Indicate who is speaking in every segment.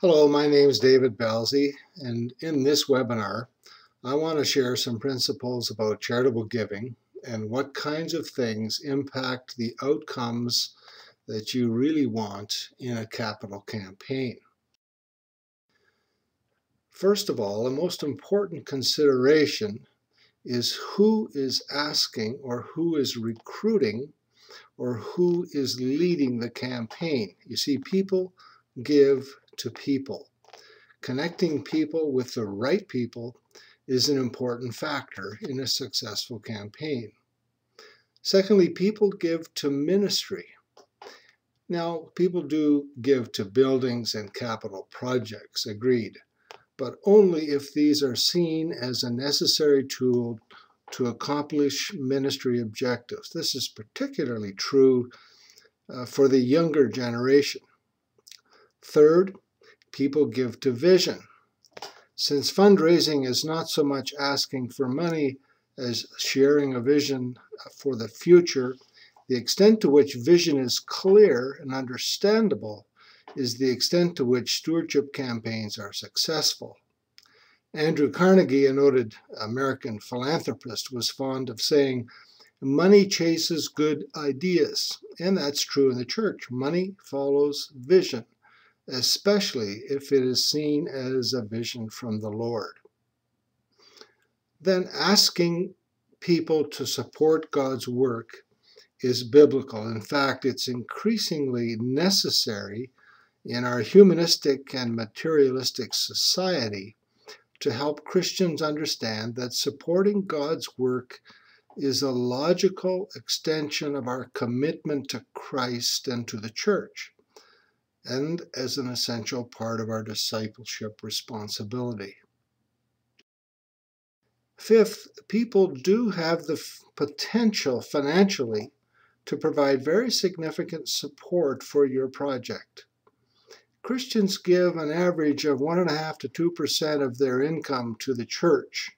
Speaker 1: Hello, my name is David Balzi, and in this webinar, I want to share some principles about charitable giving and what kinds of things impact the outcomes that you really want in a capital campaign. First of all, the most important consideration is who is asking or who is recruiting or who is leading the campaign. You see, people give to people. Connecting people with the right people is an important factor in a successful campaign. Secondly, people give to ministry. Now, people do give to buildings and capital projects, agreed, but only if these are seen as a necessary tool to accomplish ministry objectives. This is particularly true for the younger generation. Third, people give to vision. Since fundraising is not so much asking for money as sharing a vision for the future, the extent to which vision is clear and understandable is the extent to which stewardship campaigns are successful. Andrew Carnegie, a noted American philanthropist, was fond of saying, "Money chases good ideas," and that's true in the church. Money follows vision, especially if it is seen as a vision from the Lord. Then asking people to support God's work is biblical. In fact, it's increasingly necessary in our humanistic and materialistic society to help Christians understand that supporting God's work is a logical extension of our commitment to Christ and to the church, and as an essential part of our discipleship responsibility. Fifth, people do have the potential financially to provide very significant support for your project. Christians give an average of 1.5% to 2% of their income to the church.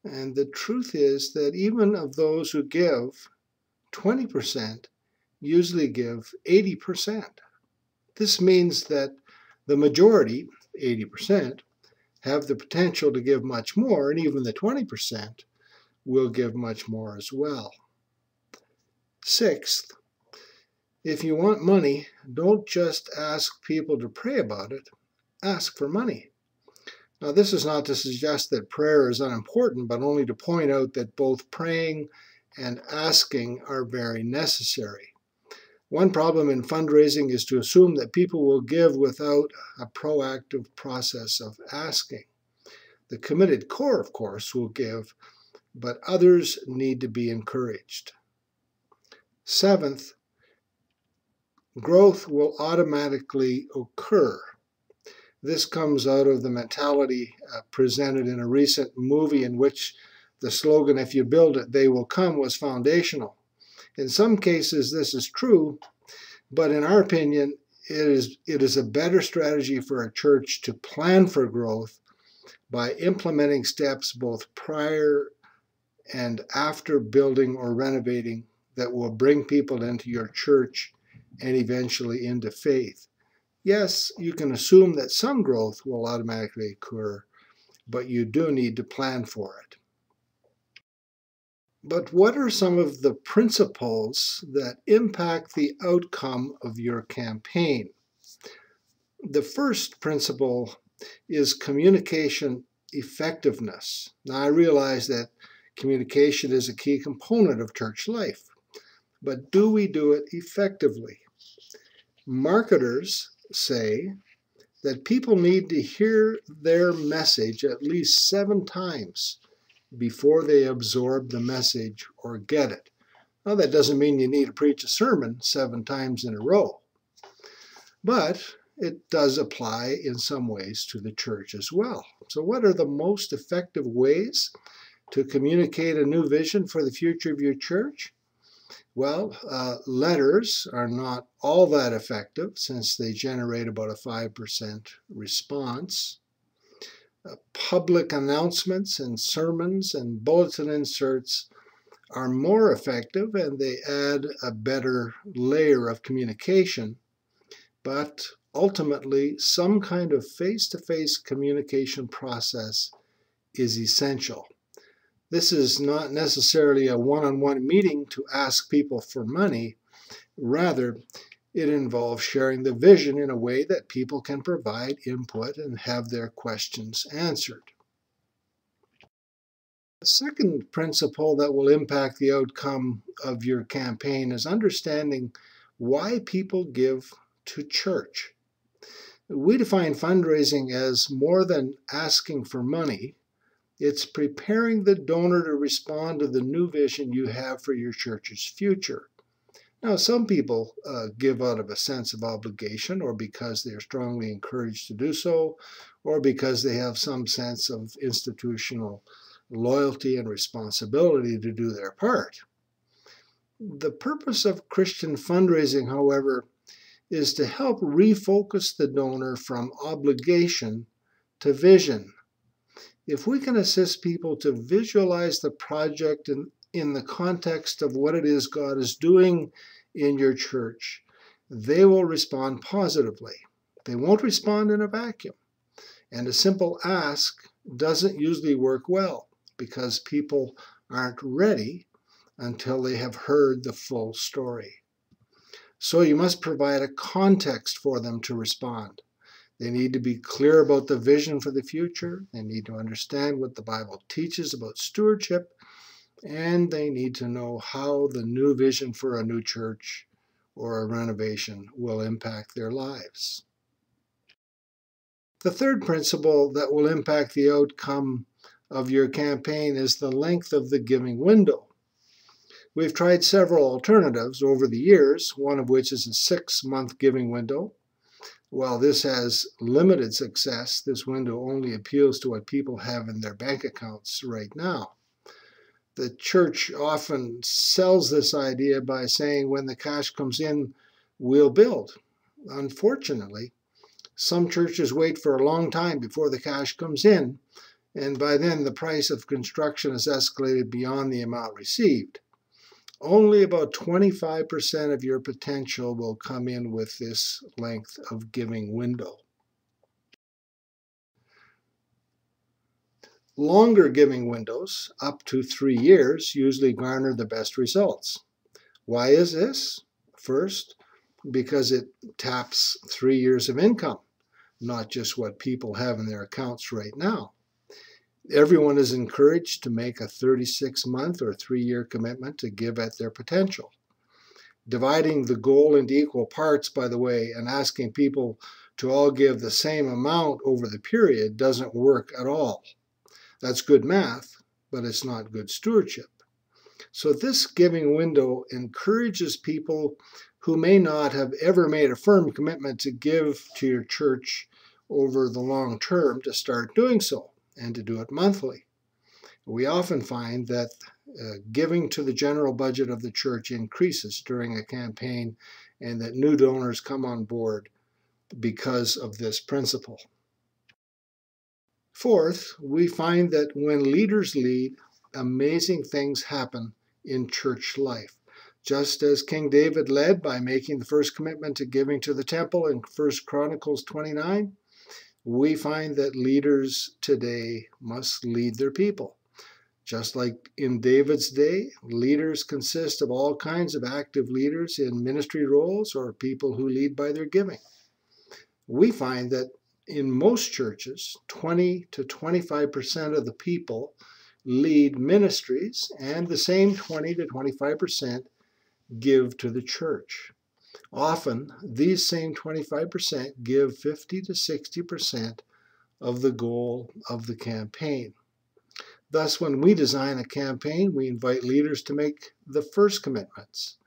Speaker 1: And the truth is that even of those who give, 20% usually give 80%. This means that the majority, 80%, have the potential to give much more, and even the 20% will give much more as well. Sixth, if you want money, don't just ask people to pray about it, ask for money. Now, this is not to suggest that prayer is unimportant, but only to point out that both praying and asking are very necessary. One problem in fundraising is to assume that people will give without a proactive process of asking. The committed core, of course, will give, but others need to be encouraged. Seventh, growth will automatically occur. This comes out of the mentality presented in a recent movie in which the slogan, "If you build it, they will come," was foundational. In some cases, this is true, but in our opinion, it is a better strategy for a church to plan for growth by implementing steps both prior and after building or renovating that will bring people into your church and eventually into faith. Yes, you can assume that some growth will automatically occur, but you do need to plan for it. But what are some of the principles that impact the outcome of your campaign? The first principle is communication effectiveness. Now, I realize that communication is a key component of church life, but do we do it effectively? Marketers say that people need to hear their message at least 7 times before they absorb the message or get it. Now, that doesn't mean you need to preach a sermon 7 times in a row, but it does apply in some ways to the church as well. So what are the most effective ways to communicate a new vision for the future of your church? Well, letters are not all that effective since they generate about a 5% response. Public announcements and sermons and bulletin inserts are more effective and they add a better layer of communication, but ultimately, some kind of face-to-face communication process is essential. This is not necessarily a one-on-one meeting to ask people for money. Rather, it involves sharing the vision in a way that people can provide input and have their questions answered. The second principle that will impact the outcome of your campaign is understanding why people give to church. We define fundraising as more than asking for money. It's preparing the donor to respond to the new vision you have for your church's future. Now, some people give out of a sense of obligation, or because they are strongly encouraged to do so, or because they have some sense of institutional loyalty and responsibility to do their part. The purpose of Christian fundraising, however, is to help refocus the donor from obligation to vision. If we can assist people to visualize the project in the context of what it is God is doing in your church, they will respond positively. They won't respond in a vacuum. And a simple ask doesn't usually work well because people aren't ready until they have heard the full story. So you must provide a context for them to respond. They need to be clear about the vision for the future. They need to understand what the Bible teaches about stewardship. And they need to know how the new vision for a new church or a renovation will impact their lives. The third principle that will impact the outcome of your campaign is the length of the giving window. We've tried several alternatives over the years, one of which is a 6-month giving window. While this has limited success, this window only appeals to what people have in their bank accounts right now. The church often sells this idea by saying when the cash comes in, we'll build. Unfortunately, some churches wait for a long time before the cash comes in, and by then the price of construction has escalated beyond the amount received. Only about 25% of your potential will come in with this length of giving window. Longer giving windows, up to 3 years, usually garner the best results. Why is this? First, because it taps 3 years of income, not just what people have in their accounts right now. Everyone is encouraged to make a 36-month or 3-year commitment to give at their potential. Dividing the goal into equal parts, by the way, and asking people to all give the same amount over the period doesn't work at all. That's good math, but it's not good stewardship. So this giving window encourages people who may not have ever made a firm commitment to give to your church over the long term to start doing so, and to do it monthly. We often find that giving to the general budget of the church increases during a campaign, and that new donors come on board because of this principle. Fourth, we find that when leaders lead, amazing things happen in church life. Just as King David led by making the first commitment to giving to the temple in 1 Chronicles 29, we find that leaders today must lead their people. Just like in David's day, leaders consist of all kinds of active leaders in ministry roles or people who lead by their giving. We find that in most churches, 20 to 25% of the people lead ministries, and the same 20 to 25% give to the church. Often, these same 25% give 50 to 60% of the goal of the campaign. Thus, when we design a campaign, we invite leaders to make the first commitments,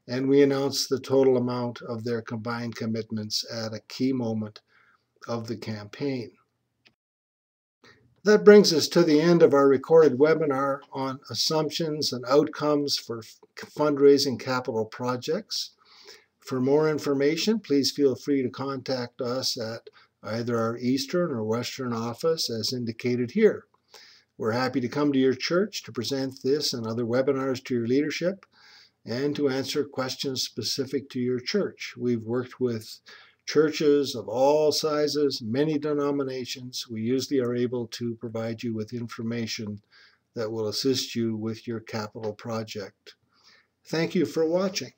Speaker 1: and we announce the total amount of their combined commitments at a key moment of the campaign. That brings us to the end of our recorded webinar on assumptions and outcomes for fundraising capital projects. For more information, please feel free to contact us at either our Eastern or Western office as indicated here. We're happy to come to your church to present this and other webinars to your leadership and to answer questions specific to your church. We've worked with churches of all sizes, many denominations. We usually are able to provide you with information that will assist you with your capital project. Thank you for watching.